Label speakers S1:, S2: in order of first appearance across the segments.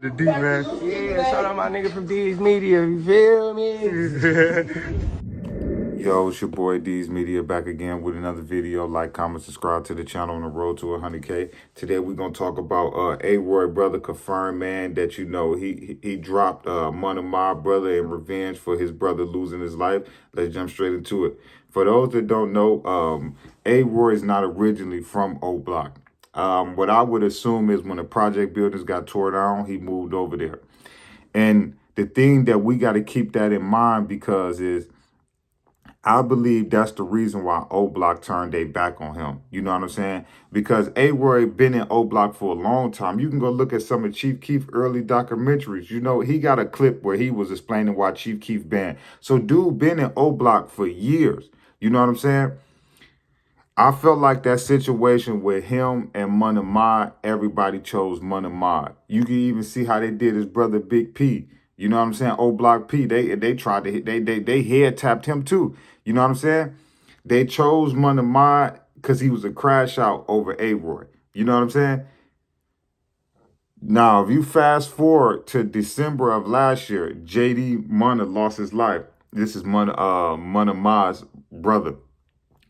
S1: The D, man.
S2: Yeah, shout out my nigga from D's Media, you feel me?
S1: Yo, it's your boy D's Media back again with another video. Like, comment, subscribe to the channel on the road to 100K. Today we're gonna talk about Aroy brother confirmed, man, that he dropped Munna my brother in revenge for his brother losing his life. Let's jump straight into it. For those that don't know, Aroy is not originally from O Block. What I would assume is when the project buildings got tore down, he moved over there. And the thing that we got to keep that in mind because is I believe that's the reason why O Block turned their back on him. You know what I'm saying? Because Aroy been in O Block for a long time. You can go look at some of Chief Keef early documentaries. You know, he got a clip where he was explaining why Chief Keef banned. So dude been in O Block for years. You know what I'm saying? I felt like that situation with him and Munna Mod, everybody chose Munna Mod. You can even see how they did his brother Big P. You know what I'm saying? O Block P. They tried to hit, they head tapped him too. You know what I'm saying? They chose Munna Mod because he was a crash out over Aroy. You know what I'm saying? Now, if you fast forward to December of last year, JD Munna lost his life. This is Munna Mod's brother.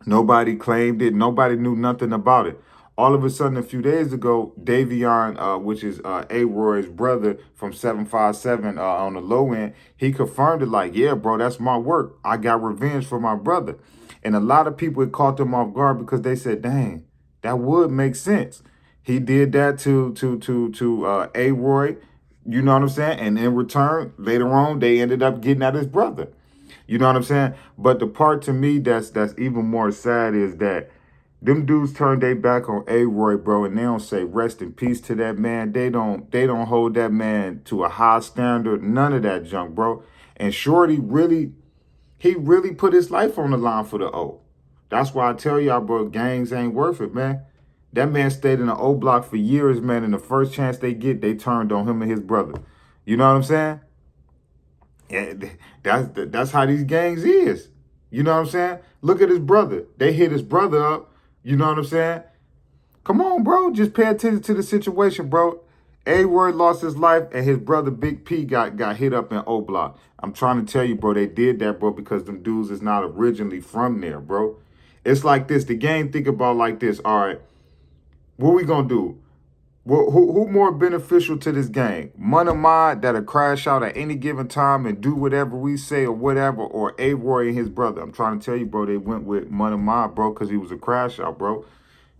S1: Nobody claimed it. Nobody knew nothing about it. All of a sudden, a few days ago, Davion, which is Aroy's brother from 757 on the low end, he confirmed it like, yeah, bro, that's my work. I got revenge for my brother. And a lot of people had caught them off guard because they said, dang, that would make sense. He did that to Aroy, you know what I'm saying? And in return, later on, they ended up getting at his brother. You know what I'm saying? But the part to me that's even more sad is that them dudes turned their back on Aroy, bro, and they don't say rest in peace to that man. They don't hold that man to a high standard. None of that junk, bro. And Shorty he really put his life on the line for the O. That's why I tell y'all, bro, gangs ain't worth it, man. That man stayed in the O Block for years, man, and the first chance they get, they turned on him and his brother. You know what I'm saying? And that's how these gangs is. You know what I'm saying? Look at his brother. They hit his brother up. You know what I'm saying? Come on, bro. Just pay attention to the situation, bro. Aroy lost his life and his brother Big P got hit up in O Block. I'm trying to tell you, bro, they did that, bro, because them dudes is not originally from there, bro. It's like this. The gang think about like this. All right, what we gonna do? Well, who more beneficial to this gang? Munna Mod that'll crash out at any given time and do whatever we say or whatever, or Aroy and his brother? I'm trying to tell you, bro, they went with Munna Mod, bro, because he was a crash out, bro.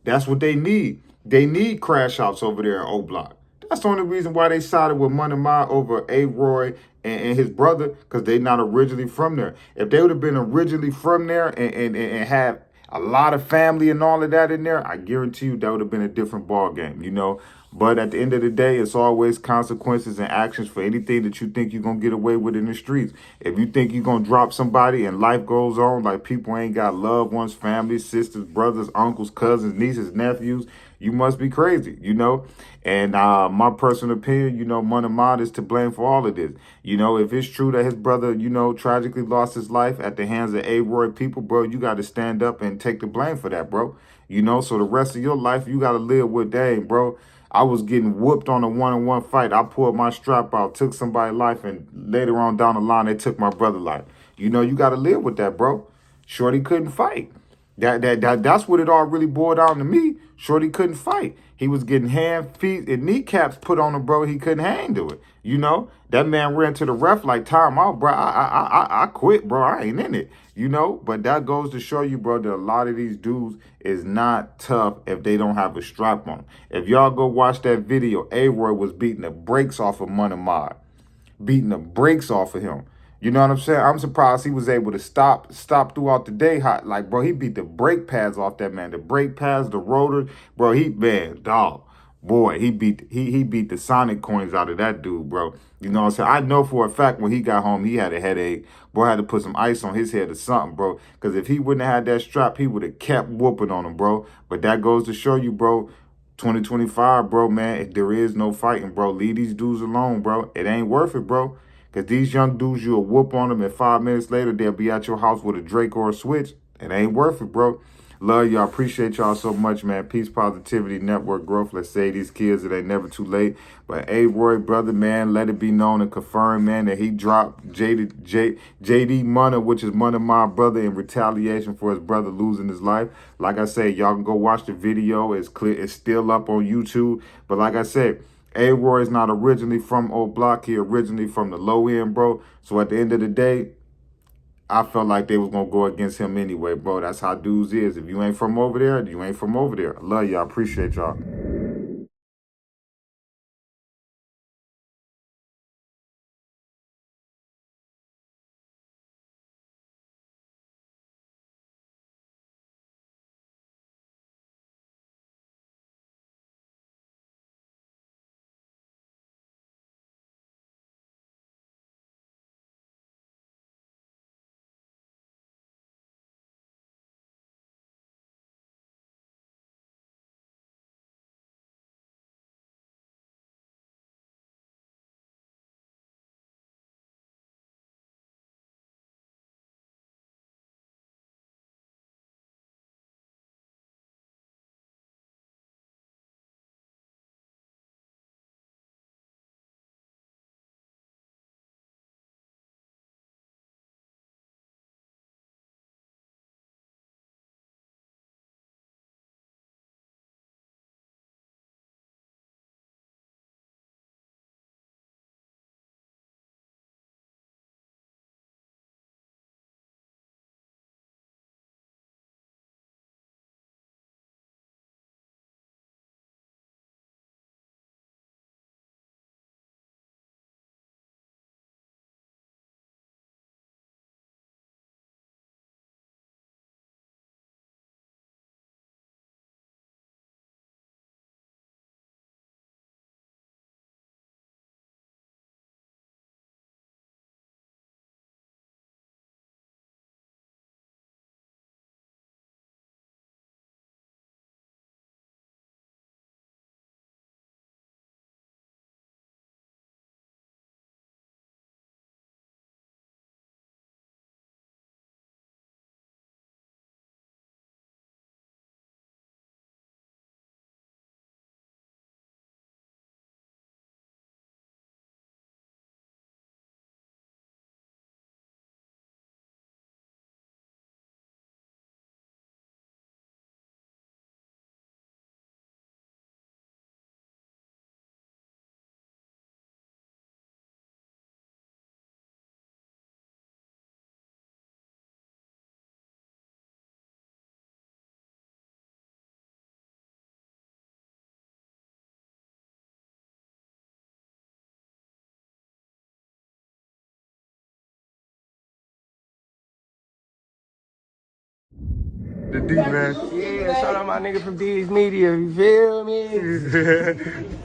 S1: That's what they need. They need crash outs over there in O Block. That's the only reason why they sided with Munna Mod over Aroy and his brother, because they not originally from there. If they would have been originally from there and had a lot of family and all of that in there, I guarantee you that would have been a different ball game, you know. But at the end of the day, it's always consequences and actions for anything that you think you're going to get away with in the streets. If you think you're going to drop somebody and life goes on, like people ain't got loved ones, families, sisters, brothers, uncles, cousins, nieces, nephews, you must be crazy, you know. And my personal opinion, you know, Munna Mod is to blame for all of this. You know, if it's true that his brother, you know, tragically lost his life at the hands of Aroy people, bro, you got to stand up and take the blame for that, bro. You know, so the rest of your life, you got to live with, dang, bro, I was getting whooped on a one-on-one fight. I pulled my strap out, took somebody's life, and later on down the line, they took my brother's life. You know, you got to live with that, bro. Shorty couldn't fight. That's what it all really boiled down to me. Shorty couldn't fight. He was getting hand, feet, and kneecaps put on him, bro. He couldn't handle it. You know, that man ran to the ref like, time out, bro. I quit, bro. I ain't in it. You know, but that goes to show you, bro, that a lot of these dudes is not tough if they don't have a strap on. If y'all go watch that video, Aroy was beating the brakes off of Munna Mod. Beating the brakes off of him. You know what I'm saying? I'm surprised he was able to stop throughout the day. Like, bro, he beat the brake pads off that man. The brake pads, the rotors, bro, dog. Boy, he beat the Sonic coins out of that dude, bro. You know what I'm saying? I know for a fact when he got home, he had a headache. Boy, had to put some ice on his head or something, bro. Because if he wouldn't have had that strap, he would have kept whooping on him, bro. But that goes to show you, bro, 2025, bro, man, if there is no fighting, bro. Leave these dudes alone, bro. It ain't worth it, bro. Because these young dudes, you'll whoop on them, and 5 minutes later, they'll be at your house with a Drake or a Switch. It ain't worth it, bro. Love y'all. Appreciate y'all so much, man. Peace, positivity, network growth. Let's say these kids it ain't never too late. But Aroy, brother, man, let it be known and confirmed, man, that he dropped JD Munna, which is Munna, my brother, in retaliation for his brother losing his life. Like I said, y'all can go watch the video. It's clear. It's still up on YouTube. But like I said, Aroy is not originally from Old Block. He originally from the low end, bro. So at the end of the day, I felt like they was going to go against him anyway, bro. That's how dudes is. If you ain't from over there, you ain't from over there. I love y'all. Appreciate y'all.
S2: The D, man. Yeah, shout out my nigga from D's Media, you feel me?